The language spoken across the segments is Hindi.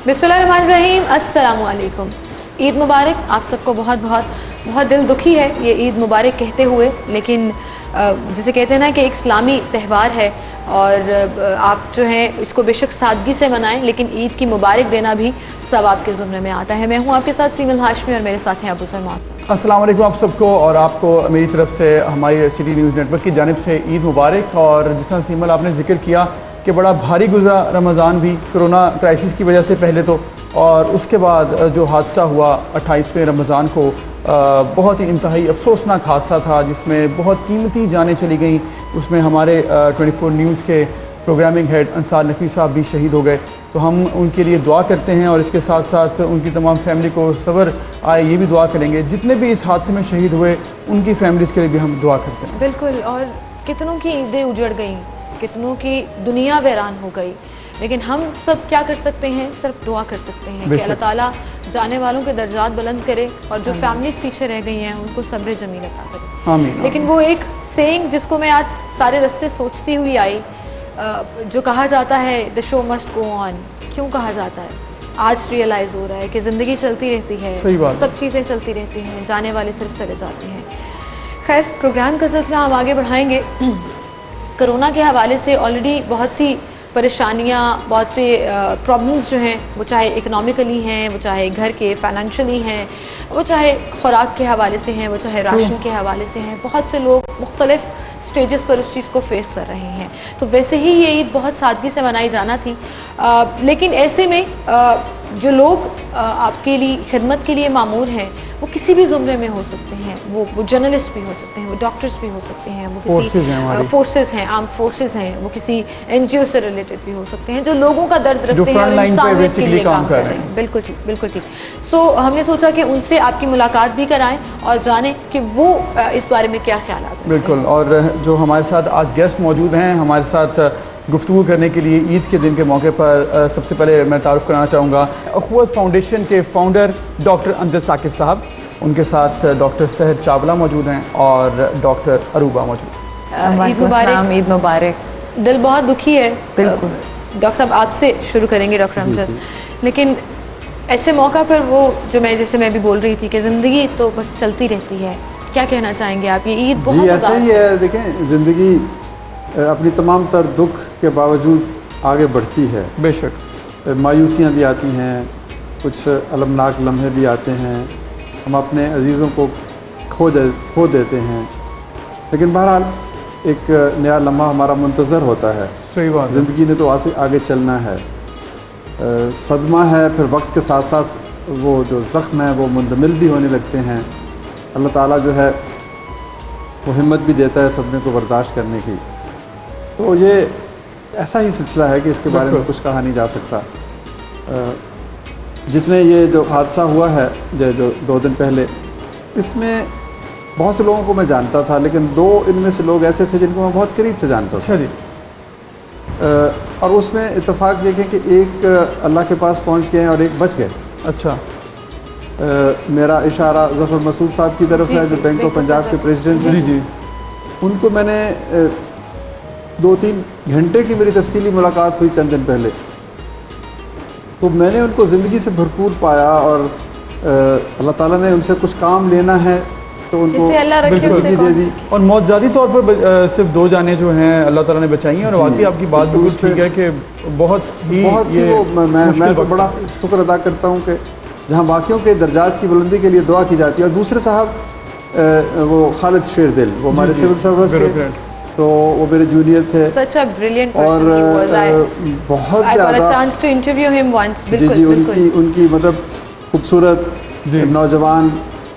बिस्मिल्लाहिर्रहमानिर्रहीम, अस्सलामु अलैकुम। ईद मुबारक। आप सबको बहुत बहुत बहुत दिल दुखी है ये ईद मुबारक कहते हुए, लेकिन जिसे कहते हैं ना कि एक इस्लामी त्यौहार है और आप जो है इसको बेशक सादगी से मनाएं, लेकिन ईद की मुबारक देना भी सब आपके ज़ुम्मे में आता है। मैं हूँ आपके साथ सीमल हाशमी और मेरे साथ हैं अबू सलमान साहब। अस्सलाम वालेकुम आप सबको, और आपको मेरी तरफ से हमारी सिटी न्यूज़ नेटवर्क की जानिब से ईद मुबारक। और जिस तरह सीमल आपने जिक्र किया कि बड़ा भारी गुजरा रमज़ान भी कोरोना क्राइसिस की वजह से पहले तो, और उसके बाद जो हादसा हुआ 28वें रमज़ान को, बहुत ही इंतहाई अफसोसनाक हादसा था जिसमें बहुत कीमती जानें चली गईं। उसमें हमारे 24 न्यूज़ के प्रोग्रामिंग हेड अंसार नकवी साहब भी शहीद हो गए। तो हम उनके लिए दुआ करते हैं और इसके साथ साथ उनकी तमाम फैमिली को सब्र आए ये भी दुआ करेंगे। जितने भी इस हादसे में शहीद हुए उनकी फैमिलीज़ के लिए भी हम दुआ करते हैं। बिल्कुल। और कितनों की ईदें उजड़ गई, कितनों की दुनिया वीरान हो गई, लेकिन हम सब क्या कर सकते हैं? सिर्फ दुआ कर सकते हैं कि अल्लाह ताला जाने वालों के दर्जात बुलंद करे और जो फैमिलीज पीछे रह गई हैं उनको सब्र जमील अता करे। आमीन। लेकिन वो एक सेइंग जिसको मैं आज सारे रास्ते सोचती हुई आई, जो कहा जाता है the show must go on, क्यों कहा जाता है? आज रियलाइज़ हो रहा है कि ज़िंदगी चलती रहती है, सब चीज़ें चलती रहती हैं, जाने वाले सिर्फ चले जाते हैं। खैर, प्रोग्राम का सिलसिला हम आगे बढ़ाएंगे। कोरोना के हवाले से ऑलरेडी बहुत सी परेशानियाँ, बहुत से प्रॉब्लम्स जो हैं, वो चाहे इकनॉमिकली हैं, वो चाहे घर के फाइनेंशियली हैं, वो चाहे खुराक के हवाले से हैं, वो चाहे राशन के हवाले से हैं, बहुत से लोग मुख्तलिफ स्टेजेस पर उस चीज़ को फेस कर रहे हैं। तो वैसे ही ये ईद बहुत सादगी से मनाई जाना थी, लेकिन ऐसे में जो लोग आपके लिए खिदमत के लिए मामूर हैं वो किसी भी ज़ुमरे में हो सकते हैं। वो जर्नलिस्ट भी हो सकते हैं, वो डॉक्टर्स भी हो सकते हैं, वो किसी फोर्सेस हैं, आर्म फोर्सेस हैं, वो किसी NGO से रिलेटेड भी हो सकते हैं, जो लोगों का दर्द रखते हैं और इंसानियत के लिए काम कर रहे हैं। बिल्कुल ठीक, बिल्कुल ठीक। सो हमने सोचा कि उनसे आपकी मुलाकात भी कराएं और जानें कि वो इस बारे में क्या ख्याल हैं। बिल्कुल। और जो हमारे साथ आज गेस्ट मौजूद हैं हमारे साथ गुफ्तगू करने के लिए ईद के दिन के मौके पर, सबसे पहले मैं तारुफ कराना चाहूँगा अखुवत फाउंडेशन के फाउंडर डॉक्टर अमजद साकिब साहब, उनके साथ डॉक्टर सहर चावला मौजूद हैं और डॉक्टर अरूबा मौजूद हैं। ईद मुबारक। ईद मुबारक। दिल बहुत दुखी है। बिल्कुल। डॉक्टर साहब आपसे शुरू करेंगे डॉक्टर अमजद, लेकिन ऐसे मौका पर वो जो जैसे मैं भी बोल रही थी कि ज़िंदगी तो बस चलती रहती है, क्या कहना चाहेंगे आप? ये ईद बहुत ऐसा ही है। देखें, ज़िंदगी अपनी तमाम तर दुख के बावजूद आगे बढ़ती है। बेशक मायूसियाँ भी आती हैं, कुछ अलमनाक लम्हे भी आते हैं, हम अपने अजीज़ों को खो देते हैं, लेकिन बहरहाल एक नया लम्हा हमारा मुंतज़र होता है। सही बात। ज़िंदगी ने तो आगे चलना है। सदमा है, फिर वक्त के साथ साथ वो जो ज़ख्म है वो मुंदमिल भी होने लगते हैं। अल्लाह ताला जो है वो हिम्मत भी देता है सदमे को बर्दाश्त करने की। तो ये ऐसा ही सिलसिला है कि इसके बारे में कुछ कहा नहीं जा सकता। जितने ये जो हादसा हुआ है जो 2 दिन पहले, इसमें बहुत से लोगों को मैं जानता था, लेकिन 2 इनमें से लोग ऐसे थे जिनको मैं बहुत करीब से जानता था। और उसमें इत्तेफाक देखें कि एक अल्लाह के पास पहुंच गए और एक बच गए। अच्छा। मेरा इशारा ज़फ़र मसूद साहब की तरफ है, जो बैंक ऑफ पंजाब के प्रेसिडेंट हैं। जी। उनको मैंने 2-3 घंटे की मेरी तफसीली मुलाकात हुई चंद दिन पहले, तो मैंने उनको ज़िंदगी से भरपूर पाया और अल्लाह ताला ने उनसे कुछ काम लेना है तो उनको ज़िंदगी दे दी। और मौतजादी तौर पर सिर्फ 2 जानें जो हैं अल्लाह ताला ने बचाई हैं। और वाकई आपकी बात बिल्कुल ठीक है कि बहुत ही मैं तो बड़ा शुक्र अदा करता हूँ कि जहाँ बाकियों के दर्जात की बुलंदी के लिए दुआ की जाती है। और दूसरे साहब वो खालिद शेरदिल, वो हमारे सिविल सर्विस के, तो वो मेरे जूनियर थे। Such a brilliant person he was. बहुत I got a ज़्यादा chance to interview him once. उनकी मतलब खूबसूरत, नौजवान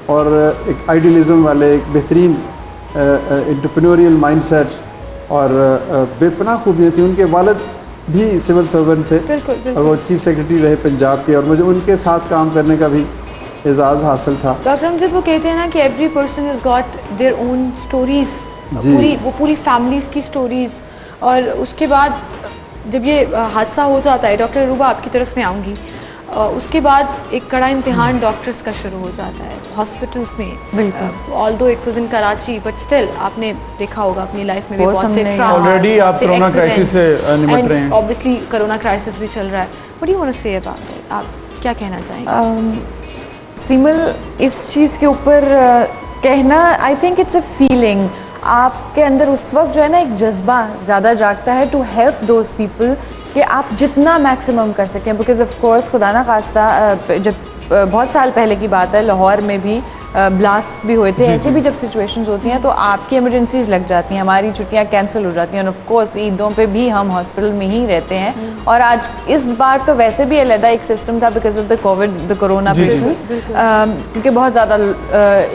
और एक आइडियलिज्म वाले, एक बेहतरीन एंटरप्रेन्योरियल माइंडसेट और बेपनाह खूबियाँ थी। उनके वालिद भी सिविल सर्वेंट थे। और वो चीफ सेक्रेटरी रहे पंजाब के, और मुझे उनके साथ काम करने का भी एजाज़ हासिल था। डॉक्टर अमजद, वो कहते हैं ना कि every person has got their own stories, पूरी फैमिलीज़ की स्टोरीज़। और उसके बाद जब ये हादसा हो जाता है, डॉक्टर अरूबा आपकी तरफ में आऊँगी, उसके बाद एक कड़ा इम्तिहान डॉक्टर्स का शुरू हो जाता है हॉस्पिटल्स में। बिल्कुल। Although it was in Karachi but still आपने देखा होगा अपनी लाइफ में भी बहुत से ऑलरेडी आप कोरोना क्राइसिस से निपट रहे हैं, ऑब्वियसली कोरोना क्राइसिस भी चल रहा है। What do you want to say about it, आप क्या कहना चाहेंगे? सिमल, इस चीज़ के ऊपर कहना, I think it's a feeling. आपके अंदर उस वक्त जो है ना एक जज्बा ज़्यादा जागता है टू हेल्प दोज पीपल कि आप जितना मैक्सिमम कर सकें। बिकॉज ऑफ कोर्स खुदा ना खास्ता जब बहुत साल पहले की बात है, लाहौर में भी ब्लास्ट भी हुए थे। ऐसे भी जब सिचुएशंस होती हैं तो आपकी इमरजेंसीज लग जाती हैं, हमारी छुट्टियां कैंसिल हो जाती हैं। और ऑफ कोर्स ईदों पे भी हम हॉस्पिटल में ही रहते हैं। और आज इस बार तो वैसे भी अलग एक सिस्टम था because of the corona patients, क्योंकि बहुत ज़्यादा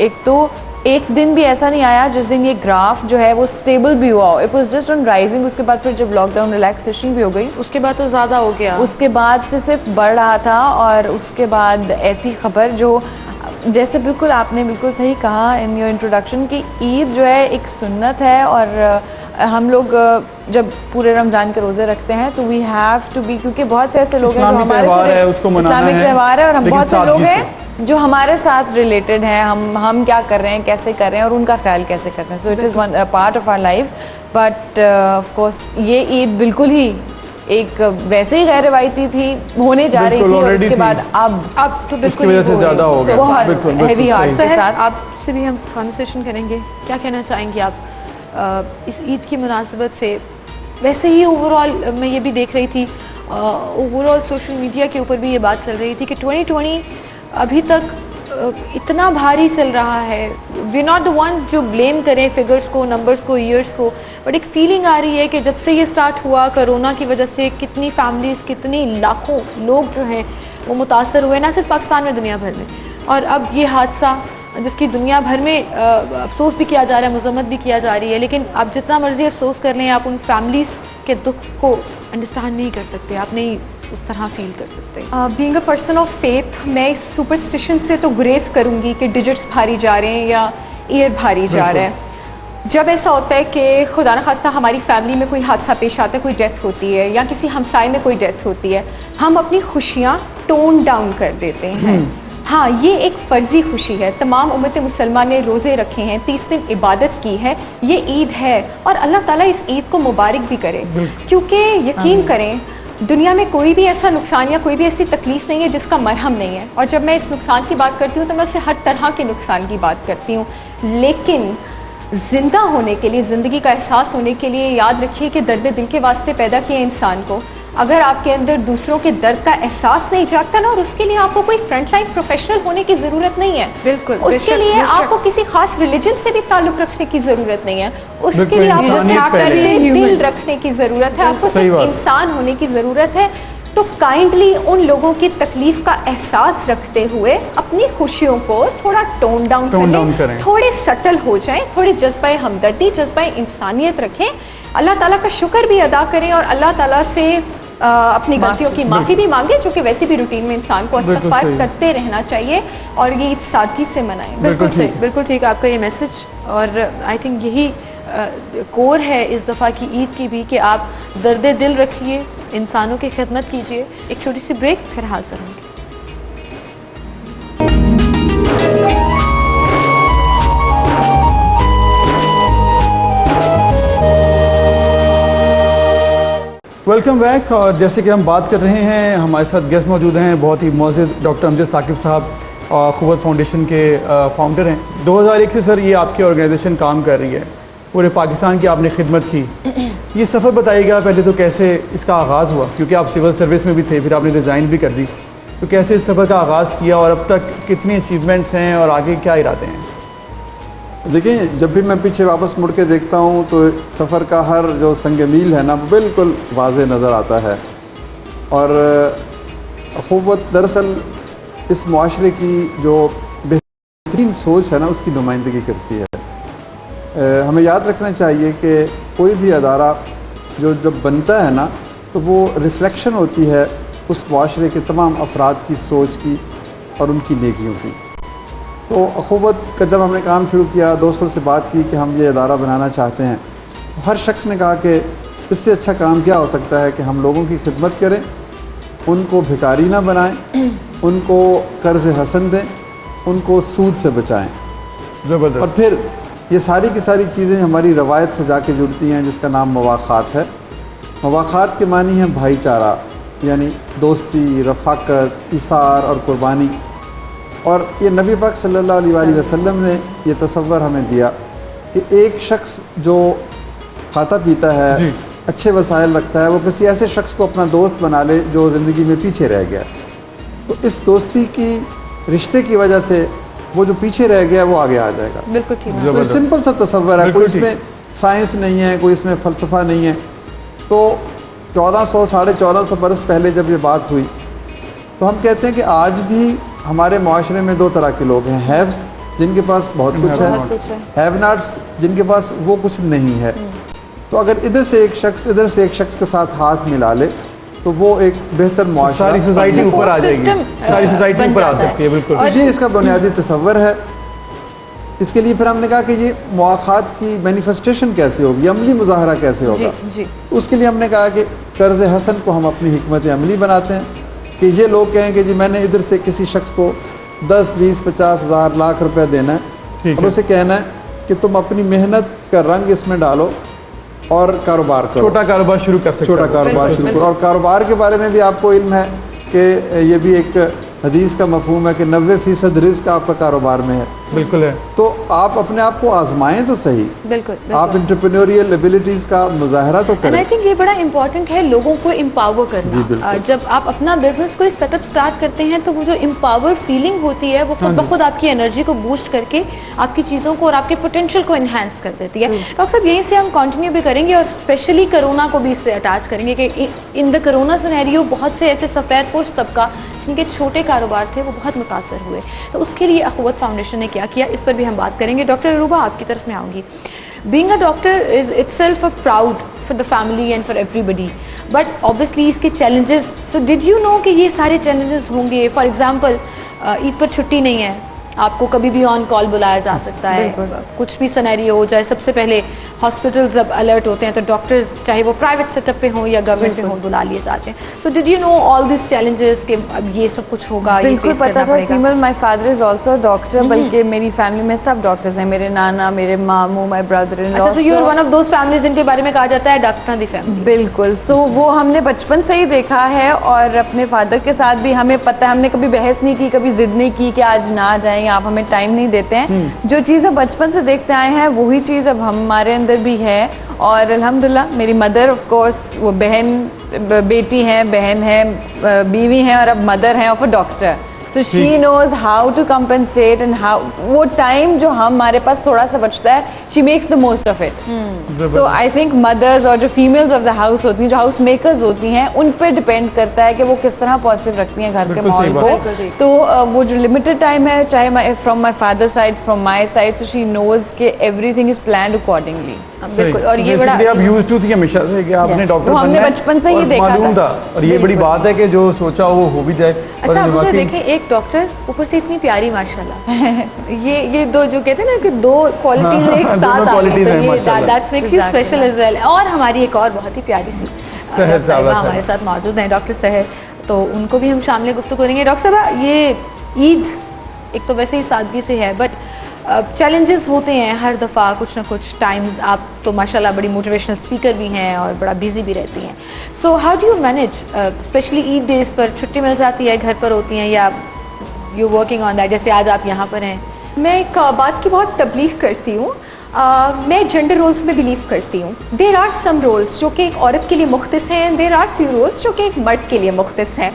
एक तो एक दिन भी ऐसा नहीं आया जिस दिन ये ग्राफ जो है वो स्टेबल भी हुआ हो। It was just on rising. उसके बाद फिर जब लॉकडाउन रिलैक्सेशन भी हो गई उसके बाद तो ज़्यादा हो गया, उसके बाद से सिर्फ बढ़ रहा था। और उसके बाद ऐसी खबर जो जैसे बिल्कुल आपने बिल्कुल सही कहा इन योर इंट्रोडक्शन कि ईद जो है एक सुन्नत है। और हम लोग जब पूरे रमज़ान के रोज़े रखते हैं तो वी हैव टू बी, क्योंकि बहुत से ऐसे लोग हैं जो हमारे इस्लामिक त्यौहार है और हम बहुत से लोग हैं जो हमारे साथ रिलेटेड हैं, हम क्या कर रहे हैं, कैसे कर रहे हैं और उनका ख्याल कैसे कर रहे हैं। So it is one part of our life. But of course ये ईद बिल्कुल ही एक वैसे ही गैर रवायती थी, होने जा रही थी और उसके बाद अब तो बिल्कुल वजह से ज़्यादा हो गया, बहुत हैवी हार्ट के साथ। आपसे भी हम कॉन्वर्सेशन करेंगे। क्या कहना चाहेंगे आप इस ईद की मुनासिबत से? वैसे ही ओवरऑल मैं ये भी देख रही थी, ओवरऑल सोशल मीडिया के ऊपर भी ये बात चल रही थी कि 2020 अभी तक इतना भारी चल रहा है। वी नॉट द वंस जो ब्लेम करें फिगर्स को, नंबर्स को, ईयर्स को, बट एक फीलिंग आ रही है कि जब से ये स्टार्ट हुआ कोरोना की वजह से कितनी फैमिलीज़, कितनी लाखों लोग जो हैं वो मुतासर हुए, ना सिर्फ पाकिस्तान में, दुनिया भर में। और अब ये हादसा जिसकी दुनिया भर में अफसोस भी किया जा रहा है, मजम्मत भी किया जा रही है, लेकिन आप जितना मर्जी अफसोस कर लें आप उन फैमिलीज़ के दुख को अंडरस्टैंड नहीं कर सकते, आप नहीं उस तरह फील कर सकते। Being a person of faith, मैं इस सुपरस्टिशन से तो गुरेज करूँगी कि डिजिट्स भारी जा रहे हैं या ईयर भारी जा रहा है। जब ऐसा होता है कि खुदा न खास्ता हमारी फैमिली में कोई हादसा पेश आता है, कोई डेथ होती है या किसी हमसाए में कोई डेथ होती है, हम अपनी खुशियाँ टोन डाउन कर देते हैं। हाँ, ये एक फ़र्ज़ी खुशी है। तमाम उम्मत मुसलमान ने रोज़े रखे हैं, 30 दिन इबादत की है, ये ईद है और अल्लाह ताला इस ईद को मुबारक भी करे। क्योंकि यकीन करें दुनिया में कोई भी ऐसा नुकसान या कोई भी ऐसी तकलीफ़ नहीं है जिसका मरहम नहीं है। और जब मैं इस नुकसान की बात करती हूँ तो मैं उससे हर तरह के नुकसान की बात करती हूँ। लेकिन ज़िंदा होने के लिए, ज़िंदगी का एहसास होने के लिए याद रखिए कि दर्द दिल के वास्ते पैदा किए इंसान को। अगर आपके अंदर दूसरों के दर्द का एहसास नहीं जागता ना, और उसके लिए आपको कोई फ्रंटलाइन प्रोफेशनल होने की ज़रूरत नहीं है। बिल्कुल, उसके लिए आपको किसी खास रिलीजन से भी ताल्लुक़ रखने की ज़रूरत नहीं है। उसके लिए आपको दिल रखने की ज़रूरत है, आपको सिर्फ इंसान होने की ज़रूरत है। तो काइंडली उन लोगों की तकलीफ का एहसास रखते हुए अपनी खुशियों को थोड़ा टोन डाउन करें, थोड़े सटल हो जाएं, थोड़े जज्बा हमदर्दी, जज्बा इंसानियत रखें, अल्लाह ताला का शुक्र भी अदा करें और अल्लाह ताला से अपनी गलतियों की माफ़ी भी मांगे, जो कि वैसे भी रूटीन में इंसान को इस्तग़फ़ार करते रहना चाहिए और ये ईद सादगी से मनाएं। बिल्कुल ठीक आपका ये मैसेज। और आई थिंक यही कोर है इस दफ़ा की ईद की भी कि आप दर्द दिल रखिए, इंसानों की खिदमत कीजिए। एक छोटी सी ब्रेक, फिर हाजिर होंगे। Welcome back. और जैसे कि हम बात कर रहे हैं, हमारे साथ गेस्ट मौजूद हैं, बहुत ही मौजूद डॉक्टर अमजद साकिब साहब, ख़ुव्वत फाउंडेशन के फाउंडर हैं। 2001 से सर ये आपकी ऑर्गेनाइजेशन काम कर रही है, पूरे पाकिस्तान की आपने खिदमत की। ये सफ़र बताइएगा पहले तो कैसे इसका आगाज़ हुआ, क्योंकि आप सिविल सर्विस में भी थे, फिर आपने रिज़ाइन भी कर दी, तो कैसे इस सफ़र का आगाज़ किया और अब तक कितनी अचीवमेंट्स हैं और आगे क्या इरादे हैं? देखिए, जब भी मैं पीछे वापस मुड़ के देखता हूँ तो सफ़र का हर जो संग मील है ना बिल्कुल वाज़े नज़र आता है। और अख़ुव्वत दरअसल इस मुआशरे की जो बेहतरीन सोच है ना उसकी नुमाइंदगी करती है। हमें याद रखना चाहिए कि कोई भी अदारा जो जब बनता है ना तो वो रिफ्लेक्शन होती है उस मुआशरे के तमाम अफराद की सोच की और उनकी नेकियों की। तो अख़ुव्वत का जब हमने काम शुरू किया, दोस्तों से बात की कि हम ये अदारा बनाना चाहते हैं, तो हर शख्स ने कहा कि इससे अच्छा काम क्या हो सकता है कि हम लोगों की खिदमत करें उनको भिखारी ना बनाएं, उनको कर्ज हसन दें, उनको सूद से बचाएं। ज़बरदस्त। और फिर ये सारी की सारी चीज़ें हमारी रवायत से जाके जुड़ती हैं, जिसका नाम मवाख़ात है। मवाख़ात के मानी है भाईचारा, यानी दोस्ती, रफ़ाकत, इसार और कुर्बानी। और ये नबी पाक सल्लल्लाहु अलैहि वसल्लम ने ये तसव्वुर हमें दिया कि एक शख्स जो खाता पीता है, अच्छे वसाइल रखता है, वो किसी ऐसे शख्स को अपना दोस्त बना ले जो ज़िंदगी में पीछे रह गया। तो इस दोस्ती की रिश्ते की वजह से वो जो पीछे रह गया वो आगे आ जाएगा। बिल्कुल ठीक है। तो सिंपल सा तसव्वुर है, कोई इसमें साइंस नहीं है, कोई इसमें फ़लसफ़ा नहीं है। तो 1400 साढ़े 1400 बरस पहले जब ये बात हुई तो हम कहते हैं कि आज भी हमारे माशरे में दो तरह के लोग हैं, हैव्स जिनके पास बहुत कुछ है, हैव नॉट्स जिनके पास वो कुछ नहीं है। तो अगर इधर से एक शख्स के साथ हाथ मिला ले तो वो एक बेहतर मुआशरा, सारी सोसाइटी ऊपर आ जाएगी, सारी सोसाइटी ऊपर आ सकती है। बिल्कुल, ये इसका बुनियादी तसव्वुर है। इसके लिए फिर हमने कहा कि ये मुआख़ात की मैनिफेस्टेशन कैसे होगी, अमली मुजाहरा कैसे होगा। जी। उसके लिए हमने कहा कि कर्ज़ हसन को हम अपनी हिकमत अमली बनाते हैं कि ये लोग कहें कि जी मैंने इधर से किसी शख्स को 10, 20, 50 हज़ार लाख रुपया देना है और उसे कहना है कि तुम अपनी मेहनत का रंग इसमें डालो और कारोबार करो, छोटा कारोबार शुरू कर सकते, छोटा कारोबार शुरू करो। और कारोबार के बारे में भी आपको इल्म है कि ये भी एक हदीस का मफहूम है कि 90% रिज़्क़ आपका कारोबार में है। बिल्कुल है। तो आप अपने आप को आजमाएं तो सही, बिल्कुल, आप एंटरप्रेन्योरियल एबिलिटीज़ का मुजाहरा तो करें। आई थिंक ये बड़ा इंपॉर्टेंट है लोगों को एम्पावर करना। जब आप अपना बिजनेस कोई सेटअप स्टार्ट करते हैं तो वो जो एम्पावर फीलिंग होती है वो खुद ब खुद आपकी एनर्जी को बूस्ट करके आपकी चीज़ों को और आपके पोटेंशियल को इन्हांस कर देती है। डॉक्टर साहब यहीं से हम कंटिन्यू भी करेंगे और स्पेशली कोरोना को भी इससे अटैच करेंगे कि इन द कोरोना सिनेरियो बहुत से ऐसे सफ़ेद पोश तबका जिनके छोटे कारोबार थे वो बहुत मुतासर हुए। तो उसके लिए अख़ुवत फाउंडेशन ने क्या किया, इस पर भी हम बात करेंगे। डॉक्टर अरूबा, आपकी तरफ में आऊँगी। Being a doctor is itself a proud for the family and for everybody, but obviously इसके challenges, so did you know कि ये सारे चैलेंजेस होंगे? फॉर एग्जांपल ईद पर छुट्टी नहीं है, आपको कभी भी ऑन कॉल बुलाया जा सकता है, कुछ भी सिनेरियो हो जाए। सबसे पहले हॉस्पिटल्स जब अलर्ट होते हैं तो डॉक्टर्स चाहे वो प्राइवेट सेटअप पे हों या गवर्नमेंट पे हों बुला लिए जाते हैं। So did you know all this challenges कि अब ये सब कुछ होगा? बिल्कुल पता था Seemal, my father is also doctor, बल्कि मेरी फैमिली में सब डॉक्टर्स हैं, मेरे नाना, मेरे मामू, माय ब्रदर इन लॉ। अच्छा, so you are one of those families जिनके बारे में कहा जाता है डॉक्टर दी फैमिली। बिल्कुल, सो वो हमने बचपन से ही देखा है और अपने फादर के साथ भी हमें पता है, हमने कभी बहस नहीं की, कभी जिद नहीं की कि आज ना जाएं, आप हमें टाइम नहीं देते हैं। जो चीज़ें बचपन से देखते आए हैं वही चीज़ अब हमारे अंदर भी है। और अल्हम्दुलिल्लाह मेरी मदर ऑफ कोर्स वो बेटी हैं, बहन है, बीवी हैं और अब मदर हैं of a doctor. So she knows how to compensate and how वो टाइम जो हमारे पास थोड़ा सा बचता है, she makes the most of it. So I think mothers और जो फीमेल्स ऑफ द हाउस होती हैं, जो हाउस मेकर्स होती हैं, उन पर डिपेंड करता है कि वो किस तरह पॉजिटिव रखती हैं घर के माहौल को। तो वो जो लिमिटेड टाइम है, चाहे from my father side, from my side, so she knows के एवरीथिंग इज प्लान्ड अकॉर्डिंगली। बिल्कुल, और ये बड़ा आप यूज्ड टू थी हमेशा से कि आपने डॉक्टर बनना है, बचपन से ही देखा था और ये बड़ी बात है कि जो सोचा वो हो भी जाए। अच्छा, मुझे देखें एक डॉक्टर ऊपर से इतनी प्यारी माशाल्लाह ये दो जो कहते हैं ना कि दो क्वालिटीज एक साथ आ गई, तो ये that makes you special as well. और हमारी एक और बहुत ही प्यारी सी सहर साहब हमारे साथ मौजूद हैं, डॉक्टर सहर, तो उनको भी हम शामिल गुफ्तगू करेंगे। डॉक्टर साहब, ये ईद एक तो वैसे ही सादगी से है, बट चैलेंजेस होते हैं हर दफ़ा कुछ ना कुछ टाइम्स। आप तो माशाल्लाह बड़ी मोटिवेशनल स्पीकर भी हैं और बड़ा बिजी भी रहती हैं। So how do you manage, specially Eid days पर छुट्टी मिल जाती है, घर पर होती हैं या यू वर्किंग ऑन दैट, जैसे आज आप यहाँ पर हैं? मैं एक बात की बहुत तबलीग करती हूँ। मैं जेंडर रोल्स में बिलीव करती हूँ। देर आर सम रोल्स जो कि एक औरत के लिए मुख्तस हैं, देर आर फ्यू रोल्स जो कि एक मर्द के लिए मुख्तस हैं।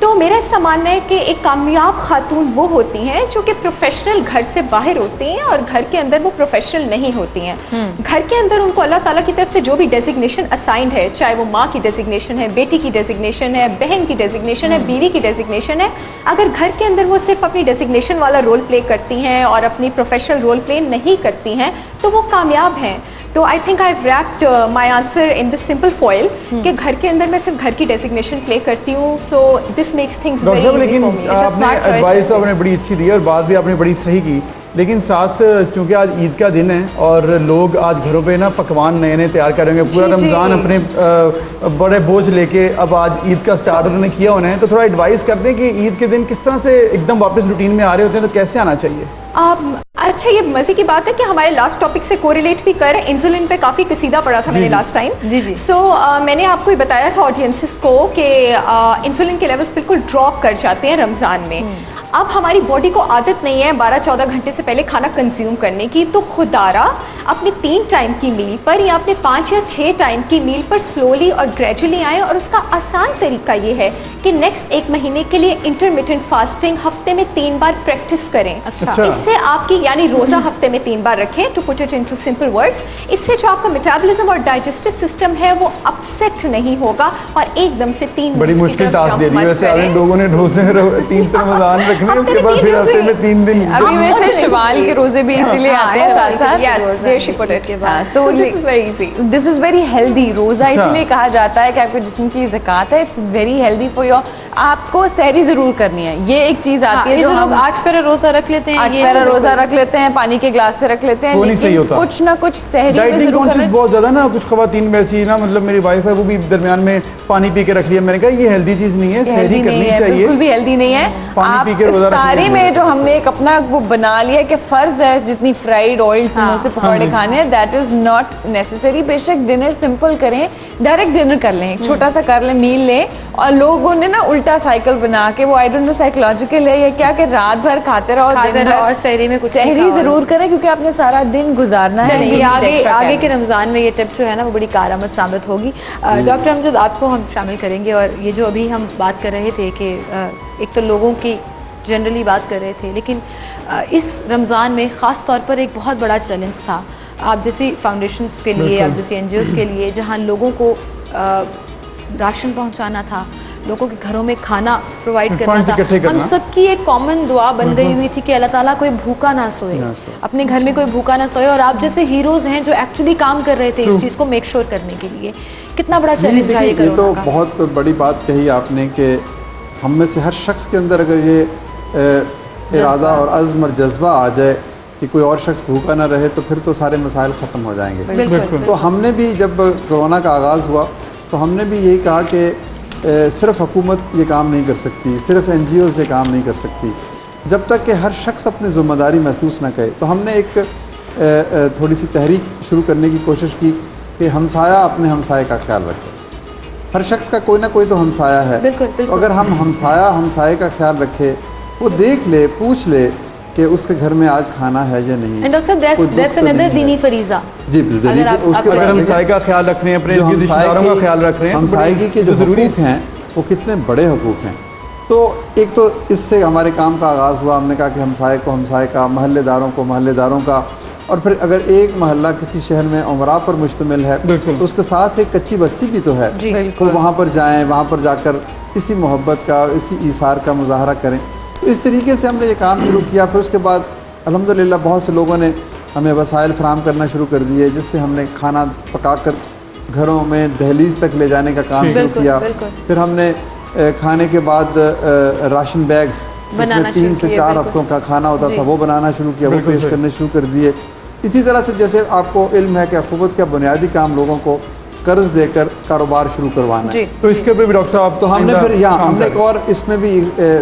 तो मेरा ऐसा मानना है कि एक कामयाब खातून वो होती हैं जो कि प्रोफेशनल घर से बाहर होती हैं और घर के अंदर वो प्रोफेशनल नहीं होती हैं। घर के अंदर उनको अल्लाह ताला की तरफ से जो भी डेजिग्नेशन असाइंड है, चाहे वो माँ की डेजिग्नेशन है, बेटी की डेजिग्नेशन है, बहन की डेजिग्नेशन है, बीवी की डेजिग्नेशन है, अगर घर के अंदर वो सिर्फ अपनी डेजिग्नेशन वाला रोल प्ले करती हैं और अपनी प्रोफेशनल रोल प्ले नहीं करती हैं तो वो कामयाब हैं। तो I think I wrapped my answer in this simple foil कि घर के अंदर मैं सिर्फ घर की डेजिग्नेशन प्ले करती हूँ। So this makes things very easy for me. आपने एडवाइस तो आपने बड़ी अच्छी दी और बात भी आपने बड़ी सही की लेकिन साथ चूँकि आज ईद का दिन है और लोग आज घरों पे ना पकवान नए नए तैयार करेंगे, पूरा रमज़ान अपने बड़े बोझ लेके अब आज ईद का स्टार्ट उन्होंने किया होना है, तो थोड़ा एडवाइस कर दें कि ईद के दिन किस तरह से एकदम वापस रूटीन में आ रहे होते हैं तो कैसे आना चाहिए? अच्छा, ये मज़े की बात है कि हमारे लास्ट टॉपिक से कोरिलेट भी कर, इंसुलिन पे काफ़ी कसीदा पड़ा था मैंने लास्ट टाइम। जी। सो मैंने आपको ये बताया था ऑडियंसेस को कि इंसुलिन के लेवल्स बिल्कुल ड्रॉप कर जाते हैं रमज़ान में। अब हमारी बॉडी को आदत नहीं है 12-14 घंटे से पहले खाना कंज्यूम करने की, तो खुदारा अपने 3 टाइम की मील पर या अपने 5 या 6 टाइम की मील पर स्लोली और ग्रेजुअली आए। और उसका आसान तरीका ये है कि नेक्स्ट 1 महीने के लिए इंटरमिटेंट फास्टिंग हफ्ते में 3 बार प्रैक्टिस करें। अच्छा। इससे आपकी यानी रोज़ा हफ्ते में 3 बार रखें, to put it into simple words. इससे जो आपका मेटाबॉलिज्म और डाइजेस्टिव सिस्टम है वो अपसेट नहीं होगा और एकदम से 3 बड़ी मुश्किल टास्क दे दी वैसे आपने, लोगों ने रोजे 3 रमज़ान रखने, उसके बाद फिर हफ्ते में 3 दिन। अभी वैसे शवाल के रोजे भी इसीलिए आते हैं साथ साथ। तो this is very easy, this is very healthy. रोजा इसलिए कहा जाता है कि आपके जिस्म की ज़कात है, it's very healthy for your. आपको सहरी जरूर करनी है, ये एक चीज आती है जो लोग 8 पैरा रोजा रख लेते हैं, 8 पैरा रोजा रख लेते हैं, पानी के ग्लास से रख लेते हैं, वो नहीं सही होता। कुछ ना कुछ सहरी में डाइटिंग जरूर कॉन्शियस बहुत ज्यादा ना, कुछ खवातीन में ऐसी ना, मतलब मेरी वाइफ है वो भी दरमियान में पानी पी के रख लिया, मैंने कहा ये हेल्दी चीज नहीं है, सहरी करनी चाहिए, बिल्कुल भी हेल्दी नहीं है। पानी पी के रोजा इफ्तारी में जो हमने एक अपना वो बना लिया कि फर्ज है जितनी फ्राइड ऑयल से पकौड़े खाने हैं, दैट इज नॉट नेसेसरी। बेशक डिनर सिंपल करें, डायरेक्ट डिनर कर लें, एक छोटा सा कर लें, मील लें। और लोगों ने ना उल्टा साइकिल बना के, वो आई डोंट नो साइकोलॉजिकल है या क्या, कि रात भर खाते रहो और सहरी में कुछ सहरी जरूर करें क्योंकि आपने सारा दिन गुजारना है। चलिए आगे के रमज़ान में ये टिप जो है ना वो बड़ी कारआमद साबित होगी। डॉक्टर अमजद, आपको हम शामिल करेंगे। और ये जो अभी हम बात कर रहे थे कि एक तो लोगों की जनरली बात कर रहे थे, लेकिन इस रमज़ान में ख़ास तौर पर एक बहुत बड़ा चैलेंज था आप जैसी फाउंडेशंस के लिए, आप जैसी NGOs के लिए, जहाँ लोगों को राशन पहुँचाना था, लोगों के घरों में खाना प्रोवाइड करना था। हम सबकी एक कॉमन दुआ बन गई हुई थी कि अल्लाह ताला कोई भूखा ना सोए, अपने घर में कोई भूखा ना सोए। और आप जैसे हीरोज़ हैं जो एक्चुअली काम कर रहे थे इस चीज़ को मेक श्योर करने के लिए। कितना बड़ा चैलेंज है ये तो बहुत बड़ी बात कही आपने कि हम में से हर शख्स के अंदर अगर ये इरादा और अज़्म और जज्बा आ जाए कि कोई और शख्स भूखा ना रहे तो फिर तो सारे मसाइल ख़त्म हो जाएंगे। तो हमने भी जब कोरोना का आगाज़ हुआ तो हमने भी यही कहा कि सिर्फ हुकूमत ये काम नहीं कर सकती, सिर्फ NGOs ये काम नहीं कर सकती, जब तक कि हर शख्स अपनी ज़िम्मेदारी महसूस ना करे। तो हमने एक थोड़ी सी तहरीक शुरू करने की कोशिश की कि हमसाया अपने हमसाए का ख्याल रखे। हर शख्स का कोई ना कोई तो हमसाया है। बिल्कुल। अगर हम हमसाए का ख्याल रखे, वो देख ले, पूछ ले कि उसके घर में आज खाना है या नहीं। एंड डॉक्टर साहब, दैट्स अनदर दीनी फरीज़ा। जी बिल्कुल। उसके बाद हमसाए का ख्याल रख रहे हैं, अपने रिश्तेदारों का ख्याल रख रहे हैं, हमसाएगी के जो हुकूक हैं वो कितने बड़े हुकूक हैं। तो एक तो इससे हमारे काम का आगाज़ हुआ, हमने कहा कि हमसाए को हमसाए का, महल्लेदारों को महल्लेदारों का, और फिर अगर एक महल्ला किसी शहर में उमरा पर मुश्तमिल है तो उसके साथ एक कच्ची बस्ती भी तो है, तो वहाँ पर जाएँ, वहाँ पर जाकर इसी मोहब्बत का, इसी ईसार का मुजाहरा करें। तो इस तरीके से हमने ये काम शुरू किया। फिर उसके बाद अल्हम्दुलिल्लाह बहुत से लोगों ने हमें वसाइल फराहम करना शुरू कर दिए, जिससे हमने खाना पकाकर घरों में दहलीज तक ले जाने का काम शुरू किया। फिर हमने खाने के बाद राशन बैग्स, जिसमें 3 से 4 हफ्तों का खाना होता था, वो बनाना शुरू किया, वो पेश करने शुरू कर दिए। इसी तरह से जैसे आपको इल्म है कि अखुवत का बुनियादी काम लोगों को कर्ज देकर कारोबार शुरू करवाना है, तो इसके ऊपर भी डॉक्टर साहब तो हमने फिर यहाँ हमने एक और इसमें भी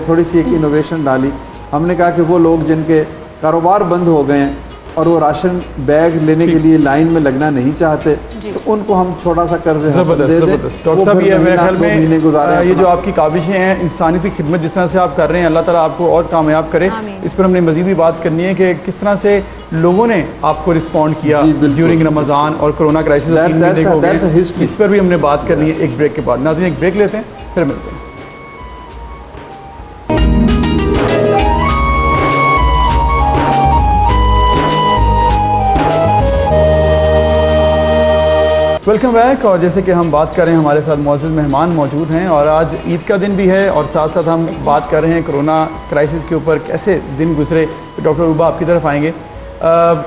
थोड़ी सी एक इनोवेशन डाली। हमने कहा कि वो लोग जिनके कारोबार बंद हो गए हैं और वो राशन बैग लेने के लिए लाइन में लगना नहीं चाहते, तो उनको हम थोड़ा सा कर्ज दे दें। डॉक्टर साहब, ये मेरे ख्याल में ये जो आपकी काविशें हैं, इंसानियती खिदमत जिस तरह से आप कर रहे हैं, अल्लाह ताला आपको और कामयाब करे। इस पर हमने मज़ीद भी बात करनी है कि किस तरह से लोगों ने आपको रिस्पॉन्ड किया ड्यूरिंग रमज़ान और कोरोना क्राइसिस, इस पर भी हमने बात करनी है एक ब्रेक के बाद। नाज़रीन, एक ब्रेक लेते हैं, फिर मिलते हैं। Welcome back. और जैसे कि हम बात कर रहे हैं, हमारे साथ मौजूद मेहमान मौजूद हैं और आज ईद का दिन भी है और साथ साथ हम बात कर रहे हैं कोरोना क्राइसिस के ऊपर, कैसे दिन गुजरे। डॉक्टर रूबा, आपकी तरफ आएंगे।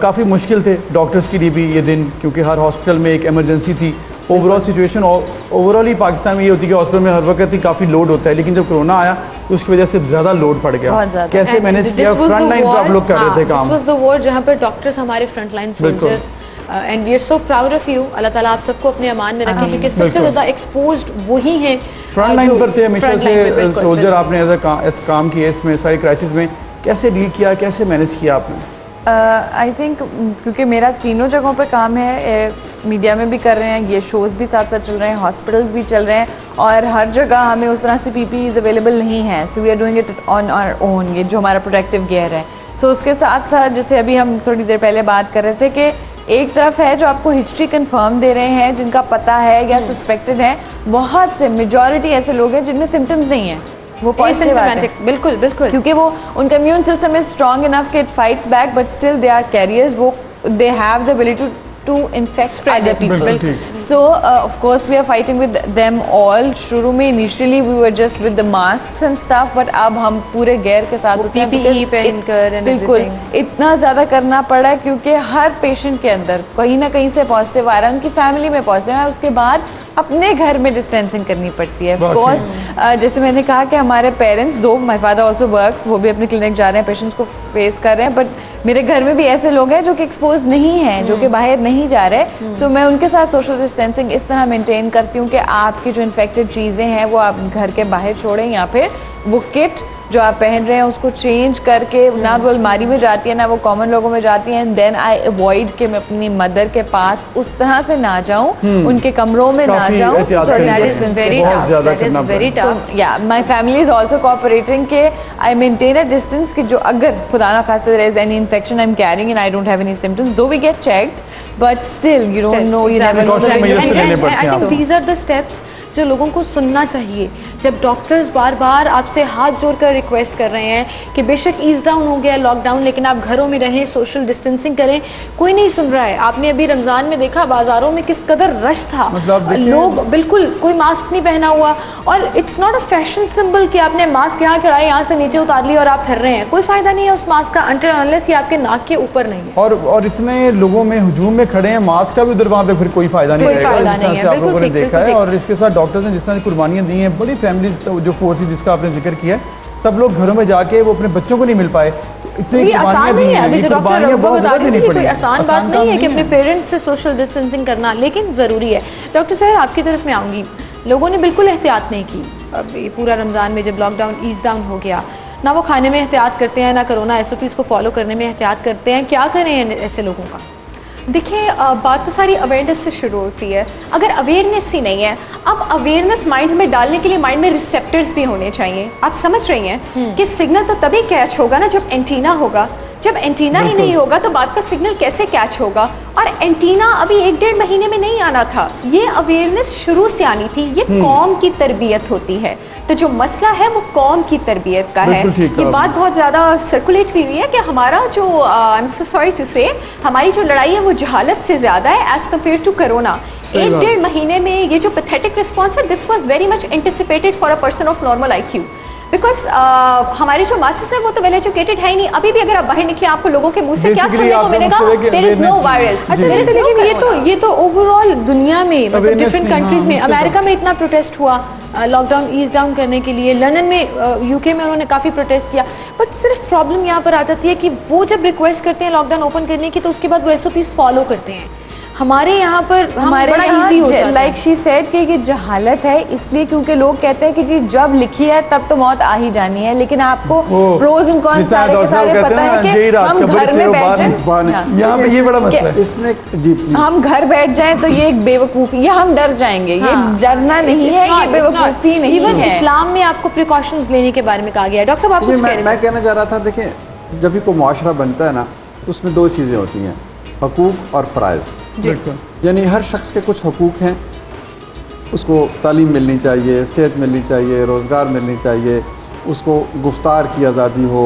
काफ़ी मुश्किल थे डॉक्टर्स के लिए भी ये दिन, क्योंकि हर हॉस्पिटल में एक एमरजेंसी थी। ओवरऑल सिचुएशन ओवरऑल ही पाकिस्तान में ये होती है कि हॉस्पिटल में हर वक्त ही काफ़ी लोड होता है, लेकिन जब कोरोना आया तो उसकी वजह से ज़्यादा लोड पड़ गया, बहुत ज़्यादा। कैसे मैनेज किया? फ्रंट लाइन पर आप लोग कर रहे थे काम। दिस वाज द वॉर जहाँ पर डॉक्टर्स हमारे front line soldiers, and we are so proud of you. अल्लाह ताला आप सबको अपने अमान में रखें, क्योंकि सबसे ज़्यादा एक्सपोज्ड वही हैं फ्रंट लाइन पर थे हमेशा से सोल्जर। आपने एज काम किया इसमें सारी क्राइसिस में, कैसे डील किया, कैसे मैनेज किया आपने? आई थिंक क्योंकि मेरा तीनों जगहों पे काम है, मीडिया में भी कर रहे हैं, ये शोज़ भी साथ साथ चल रहे हैं, हॉस्पिटल भी चल रहे हैं, और हर जगह हमें उस तरह से PPEs अवेलेबल नहीं है। So we are doing it on our own, ये जो हमारा प्रोटेक्टिव गियर है। सो उसके साथ साथ जैसे अभी हम थोड़ी देर पहले बात कर रहे थे कि एक तरफ है जो आपको हिस्ट्री कंफर्म दे रहे हैं, जिनका पता है या सस्पेक्टेड है, बहुत से मेजॉरिटी ऐसे लोग हैं जिनमें सिम्टम्स नहीं है, वो पॉजिटिव आते हैं। बिल्कुल बिल्कुल, क्योंकि वो उनका immune system is strong enough कि it fights back, but still they are carriers, वो they have the ability to infect other people. So of course we are fighting with them all. शुरू में initially we were just with the masks and stuff, but अब हम पूरे गेयर के साथ होते हैं, PPE पहनकर। बिल्कुल इतना ज़्यादा करना पड़ा क्योंकि हर पेशेंट के अंदर कहीं ना कहीं से पॉजिटिव आ रहा है, उनकी फैमिली में पॉजिटिव है, उसके बाद अपने घर में डिस्टेंसिंग करनी पड़ती है। ऑफ कोर्स जैसे मैंने कहा कि हमारे पेरेंट्स, दो माय फादर आल्सो वर्क्स, वो भी अपने क्लिनिक जा रहे हैं, पेशेंट्स को फेस कर रहे हैं, बट मेरे घर में भी ऐसे लोग हैं जो कि एक्सपोज नहीं हैं, जो कि बाहर नहीं जा रहे। सो मैं उनके साथ सोशल डिस्टेंसिंग इस तरह मेंटेन करती हूँ कि आपकी जो इन्फेक्टेड चीज़ें हैं वो आप घर के बाहर छोड़ें, या फिर वो किट जो आप पहन रहे हैं उसको चेंज करके, ना वो अलमारी में जाती है ना वो कॉमन लोगों में जाती है। देन आई अवॉइड कि मैं अपनी मदर के पास उस तरह से ना जाऊं, उनके कमरों में ना जाऊं। या my family is also cooperating कि आई मेंटेन अ डिस्टेंस, कि जो अगर खुदा ना खास्ता there is any infection I am carrying and I don't have any symptoms, though we get checked, but still you don't know, you never know. I think these are the steps जो लोगों को सुनना चाहिए। जब डॉक्टर्स बार बार आपसे हाथ जोड़कर रिक्वेस्ट कर रहे हैं कि बेशक ईज डाउन हो गया लॉकडाउन, लेकिन आप घरों में रहें, सोशल डिस्टेंसिंग करें, कोई नहीं सुन रहा है। आपने अभी रमज़ान में देखा बाज़ारों में किस कदर रश था, मतलब लोग बिल्कुल कोई मास्क नहीं पहना हुआ, और it's not a fashion symbol कि आपने मास्क यहाँ चढ़ाए, यहाँ से नीचे उतार लिया और आप फिर रहे हैं। कोई फ़ायदा नहीं है उस मास्क का अनटिल अनलेस ये आपके नाक के ऊपर नहीं है। और इतने लोगों में हुजूम में खड़े हैं, मास्क का भी उधर वहाँ पे फिर कोई फ़ायदा नहीं रहेगा, जिस तरह से आप लोगों ने देखा है। और इसके साथ डॉक्टर्स ने जिस तरह कुर्बानियाँ दी हैं, बड़ी फैमिली जो फोर्सेस जिसका आपने जिक्र किया, सब लोग घरों में जाके वो अपने बच्चों को नहीं मिल पाए, इतनी कुर्बानियाँ दी हैं, ये कुर्बानियाँ बहुत ज़्यादा देनी पड़ी। कोई आसान बात नहीं है कि अपने पेरेंट्स से सोशल डिस्टेंसिंग करना, लेकिन ज़रूरी है। डॉक्टर साहब आपकी तरफ मैं आऊँगी, लोगों ने बिल्कुल एहतियात नहीं की। अब ये पूरा रमज़ान में जब लॉकडाउन ईज डाउन हो गया, ना वो खाने में एहतियात करते हैं, ना कोरोना SOPs को फॉलो करने में एहतियात करते हैं। क्या करें ऐसे लोगों का? देखिए, बात तो सारी अवेयरनेस से शुरू होती है। अगर अवेयरनेस ही नहीं है, अब अवेयरनेस माइंड्स में डालने के लिए माइंड में रिसेप्टर्स भी होने चाहिए। आप समझ रही हैं कि सिग्नल तो तभी कैच होगा ना जब एंटीना होगा। जब एंटीना ही नहीं होगा तो बात का सिग्नल कैसे कैच होगा? और एंटीना अभी 1-1.5 महीने में नहीं आना था, ये अवेयरनेस शुरू से आनी थी। ये कौम की तरबियत होती है, तो जो मसला है वो कौम की तरबियत का है। ये बात बहुत ज़्यादा सर्कुलेट भी हुई है कि हमारा जो I am so sorry to say, हमारी जो लड़ाई है वो जहालत से ज़्यादा है एज़ कम्पेयर टू कोरोना। 1-1.5 महीने में ये जो पैथेटिक रिस्पॉन्स है, this was very much anticipated for a person of normal IQ, because हमारे जो मासेस है वो तो वेल एजुकेटेड है ही नहीं। अभी भी अगर आप बाहर निकले, आपको लोगों के मुंह से क्या सुनने को मिलेगा? There is no virus. अच्छा, लेकिन ये तो ओवरऑल दुनिया में, मतलब डिफरेंट कंट्रीज में, अमेरिका में इतना प्रोटेस्ट हुआ लॉकडाउन ईज डाउन करने के लिए, लंदन में, UK में उन्होंने काफ़ी प्रोटेस्ट किया। बट सिर्फ प्रॉब्लम यहाँ पर आ जाती है कि वो जब रिक्वेस्ट करते हैं लॉकडाउन ओपन करने की, तो उसके बाद वो SOPs फॉलो करते हैं। हमारे यहाँ पर हमारे बड़ा इजी हो जाता है। लाइक शी सेड कि ये जहालत है, इसलिए क्योंकि लोग कहते हैं कि जी जब लिखी है तब तो मौत आ ही जानी है, लेकिन आपको प्रोज एंड कॉन्स सारे के सारे पता है कि हम घर में बैठ जाएं। यहाँ पे ये बड़ा मसला है इसमें जी, हम घर बैठ जाएं तो ये एक बेवकूफ़ी, ये हम डर जाएंगे। ये डरना नहीं है, ये बेवकूफ़ी नहीं है। इवन इस्लाम में आपको प्रिकॉशंस लेने के बारे में कहा गया है। डॉक्टर साहब आप कुछ कह रहे थे? मैं कहना चाह रहा था, देखें, जब भी कोई मुआशरा बनता है ना, उसमें 2 चीज़ें होती हैं, हकूक़ और फ़राइज़। यानी हर शख्स के कुछ हकूक़ हैं, उसको तालीम मिलनी चाहिए, सेहत मिलनी चाहिए, रोज़गार मिलनी चाहिए, उसको गुफ्तार की आज़ादी हो,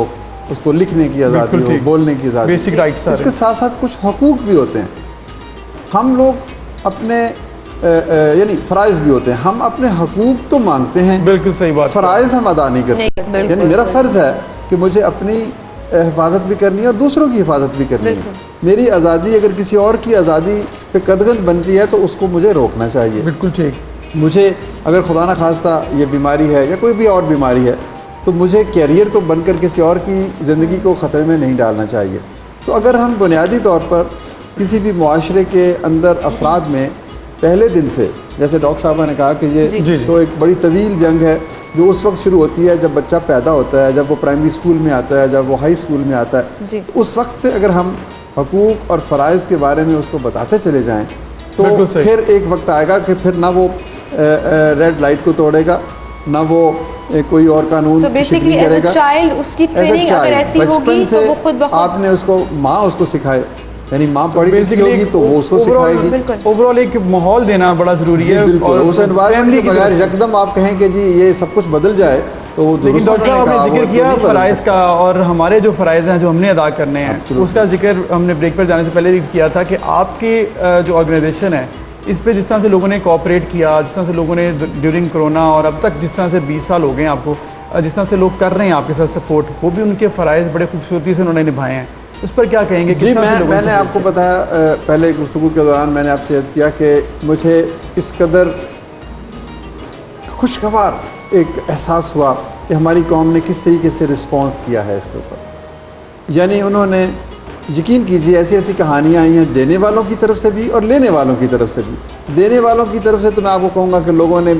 उसको लिखने की आज़ादी हो, बोलने की आज़ादी, बेसिक राइट्स। इसके साथ साथ कुछ हकूक़ भी होते हैं। हम लोग अपने यानी फ़राइज़ भी होते हैं, हम अपने हकूक़ तो मांगते हैं, बिल्कुल सही बात, फ़राइज़ हम अदा नहीं करते। यानी मेरा फ़र्ज़ है कि मुझे अपनी हिफाजत भी करनी है और दूसरों की हिफाजत भी करनी है। मेरी आज़ादी अगर किसी और की आज़ादी पे कदगन बनती है तो उसको मुझे रोकना चाहिए। बिल्कुल ठीक। मुझे अगर खुदा न खास्ता ये बीमारी है या कोई भी और बीमारी है, तो मुझे कैरियर तो बनकर किसी और की ज़िंदगी को ख़तरे में नहीं डालना चाहिए। तो अगर हम बुनियादी तौर पर किसी भी मुआशरे के अंदर अफराद में पहले दिन से, जैसे डॉक्टर साहबा ने कहा कि ये तो एक बड़ी तवील जंग है जो उस वक्त शुरू होती है जब बच्चा पैदा होता है, जब वो प्राइमरी स्कूल में आता है, जब वो हाई स्कूल में आता है, उस वक्त से अगर हम हकूक़ और फ़राइज़ के बारे में उसको बताते चले जाएं तो फिर एक वक्त आएगा कि फिर ना वो रेड लाइट को तोड़ेगा, ना वो कोई और कानून बेसिकली करेगा। चाइल्ड उसकी ट्रेनिंग अगर ऐसी होगी तो वो खुद ब खुद आपने उसको माँ उसको सिखाए, यानी माँ पढ़ी लिखी होगी तो वो उसको सिखाएगी। ओवरऑल एक माहौल देना बड़ा ज़रूरी है। और उस एनवायरनमेंट के बगैर एकदम आप कहें कि जी ये सब कुछ बदल जाए तो लेकिन डॉक्टर साहब आपने जिक्र किया फ़राइज़ का, और हमारे जो फ़राइज़ हैं जो हमने अदा करने हैं उसका जिक्र हमने ब्रेक पर जाने से पहले भी किया था कि आपकी जो ऑर्गेनाइजेशन है इस पे जिस तरह से लोगों ने कोऑपरेट किया, जिस तरह से लोगों ने ड्यूरिंग कोरोना और अब तक जिस तरह से 20 साल हो गए आपको, जिस तरह से लोग कर रहे हैं आपके साथ सपोर्ट, वो भी उनके फ़राइज़ बड़े खूबसूरती से उन्होंने निभाए हैं, उस पर क्या कहेंगे? जी मैंने आपको बताया पहले गुफ्तगू के दौरान मैंने आपसे अर्ज़ किया कि मुझे इस कदर खुशगवार एक एहसास हुआ कि हमारी कौम ने किस तरीके से रिस्पॉन्स किया है इसके ऊपर। यानी उन्होंने, यकीन कीजिए, ऐसी ऐसी कहानियाँ आई हैं देने वालों की तरफ से भी और लेने वालों की तरफ से भी। देने वालों की तरफ से तो मैं आपको कहूँगा कि लोगों ने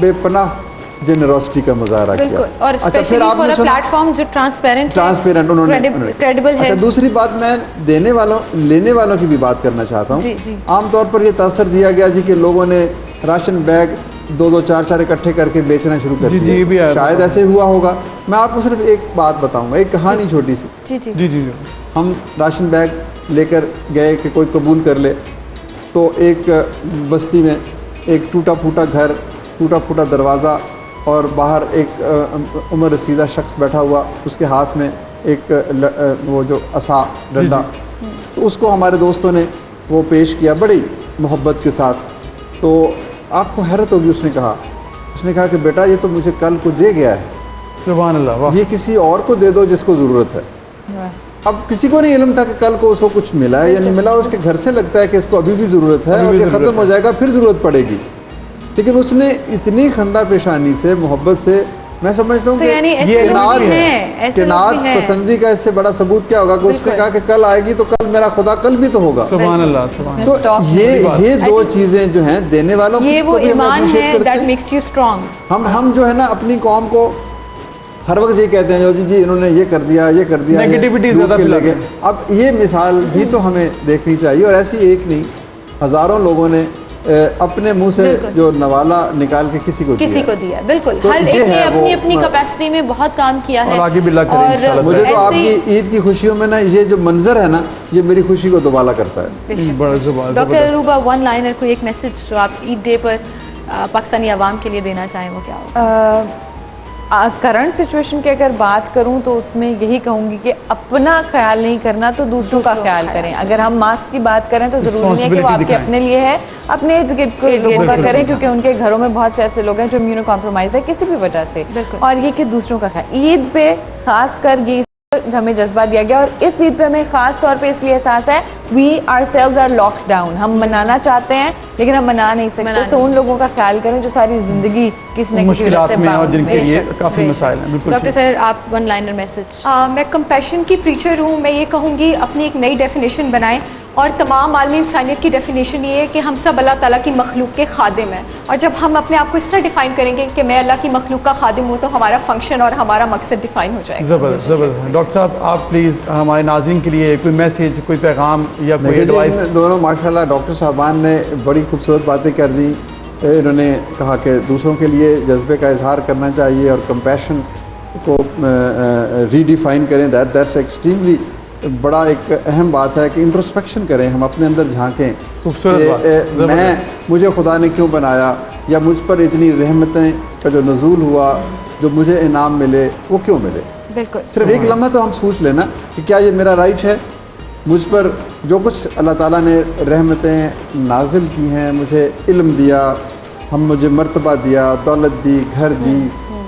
बेपनाह जेनरोसिटी का मुजाहरा किया। और अच्छा, फिर आपने सुना प्लेटफॉर्म जो ट्रांसपेरेंट उन्होंने क्रेडिबल है। अच्छा, दूसरी बात मैं देने वालों लेने वालों की भी बात करना चाहता हूँ। आमतौर पर ये तासर दिया गया जी कि लोगों ने राशन बैग 2-2 4-4 इकट्ठे करके बेचना शुरू कर दिया। शायद ऐसे हुआ होगा। मैं आपको सिर्फ एक बात बताऊंगा, एक कहानी छोटी सी। जी। हम राशन बैग लेकर गए कि कोई कबूल कर ले, तो एक बस्ती में एक टूटा फूटा घर, टूटा फूटा दरवाज़ा और बाहर एक उम्र रसीदा शख्स बैठा हुआ, उसके हाथ में एक वो जो असा डंडा, तो उसको हमारे दोस्तों ने वो पेश किया बड़ी मोहब्बत के साथ। तो आपको हैरत होगी, उसने कहा कि बेटा ये तो मुझे कल को दे गया है, सुभान अल्लाह, वाह। ये किसी और को दे दो जिसको ज़रूरत है। अब किसी को नहीं इल्म था कि कल को उसको कुछ मिला है या नहीं मिला, उसके घर से लगता है कि इसको अभी भी ज़रूरत है और ये ख़त्म हो जाएगा फिर ज़रूरत पड़ेगी। लेकिन उसने इतनी खंदा पेशानी से, मोहब्बत से, मैं समझता हूँ कि ये किनात पसंदी का इससे बड़ा सबूत क्या होगा कि उसने कहा कि कल आएगी तो कल मेरा खुदा कल भी तो होगा। सुभान अल्लाह, सुभान अल्लाह। तो ये दो चीज़ें जो हैं देने वालों की, ये वो ईमान है दैट मेक्स यू स्ट्रांग। हम जो है ना अपनी कौम को हर वक्त ये कहते हैं जी इन्होंने ये कर दिया, नेगेटिविटी ज़्यादा फैलाते हैं। अब ये मिसाल भी तो हमें देखनी चाहिए, और ऐसी एक नहीं हज़ारों लोगों ने अपने मुंह से जो नवाला निकाल के किसी को दिया। बिल्कुल, तो हर एक ने अपनी अपनी कैपेसिटी में बहुत काम किया है और आगे भी अल्लाह करे इंशाल्लाह। मुझे तो आपकी ईद की खुशियों में ना ये जो मंजर है ना, ये मेरी खुशी को दोबाला करता है। डॉक्टर अरूबा, वन लाइनर, कोई एक मैसेज जो आप ईद डे पर पाकिस्तानी आवाम के लिए देना चाहें वो क्या होगा? करंट सिचुएशन की अगर बात करूं तो उसमें यही कहूँगी कि अपना ख्याल नहीं करना तो दूसरों का ख्याल करें। अगर हम मास्क की बात करें तो ज़रूरी नहीं है कि वो आपके अपने लिए है, अपने इर्द गिर्द के लोगों का करें, क्योंकि उनके घरों में बहुत से ऐसे लोग हैं जो इम्यूनो कॉम्प्रोमाइज़ है किसी भी वजह से। और ये कि दूसरों का ख्याल, ईद पे खास कर ये हमें जज्बा दिया गया, और इस ईद पे हमें ख़ास तौर पे इसलिए एहसास है we ourselves are locked down. हम मनाना चाहते हैं लेकिन हम मना नहीं सकते, तो उन लोगों का ख्याल करें जो सारी ज़िंदगी किसी न किसी वजह से में और जिनके लिए काफ़ी मसाइल हैं। बिल्कुल डॉक्टर सर, आप वन लाइनर मैसेज। मैं कंपैशन की प्रीचर हूँ। मैं ये कहूँगी अपनी एक नई डेफिनेशन बनाएं, और तमाम आलमी इंसानियत की डेफिनेशन ये है कि हम सब अल्लाह ताला की मखलूक के खादिम हैं। और जब हम अपने आप को इस तरह डिफ़ाइन करेंगे कि मैं अल्लाह की मखलूक का खादिम हूँ, तो हमारा फंक्शन और हमारा मकसद डिफ़ाइन हो जाएगा। ज़बरदस्त। डॉक्टर साहब, आप प्लीज़ हमारे नाज़रीन के लिए कोई मैसेज, कोई पैगाम या कोई एडवाइस। दोनों माशाल्लाह डॉक्टर साहबान ने बड़ी खूबसूरत बातें कर दी। इन्होंने कहा कि दूसरों के लिए जज्बे का इजहार करना चाहिए और कंपैशन को रीडिफाइन करें। दैट्स एक्सट्रीमली बड़ा एक अहम बात है कि इंट्रोस्पेक्शन करें, हम अपने अंदर झांकें। खूबसूरत मुझे खुदा ने क्यों बनाया, या मुझ पर इतनी रहमतें का जो नज़ूल हुआ, जो मुझे इनाम मिले वो क्यों मिले। बिल्कुल, सिर्फ एक लम्हा तो हम सोच लेना कि क्या ये मेरा राइट है। मुझ पर जो कुछ अल्लाह ताला ने रहमतें नाजिल की हैं, मुझे इल्म दिया, मुझे मर्तबा दिया, दौलत दी,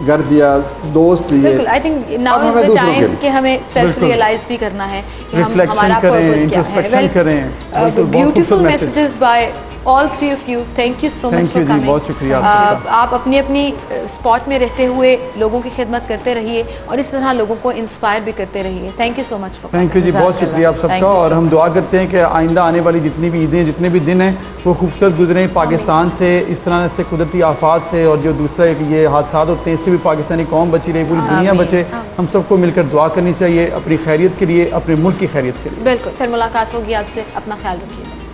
घर दिया, दोस्त दिए। बिल्कुल, I think now is the time कि हमें सेल्फ रियलाइज भी करना है कि हम हमारा पर्पस क्या है। इंट्रोस्पेक्शन करें। Beautiful messages by all three of you, thank you so much Thank for you ji, coming. बहुत शुक्रिया आपका। आप अपनी अपनी स्पॉट में रहते हुए लोगों की खिदमत करते रहिए और इस तरह लोगों को इंस्पायर भी करते रहिए। Thank you so much for thank you जी, बहुत शुक्रिया आप Thank सबका। you so और हम दुआ करते हैं कि आइंदा आने वाली जितनी भी ईदें, जितने भी दिन हैं, वो खूबसूरत गुजरें पाकिस्तान से, इस तरह से कुदरती आफात से, और जो दूसरा ये हादसा होते हैं इससे भी पाकिस्तानी कौम बची रहे, पूरी दुनिया आमीन। बचे। हम सबको मिलकर दुआ करनी चाहिए अपनी खैरियत के लिए, अपने मुल्क की खैरियत के लिए। बिल्कुल, फिर मुलाकात होगी आपसे, अपना ख्याल रखिए।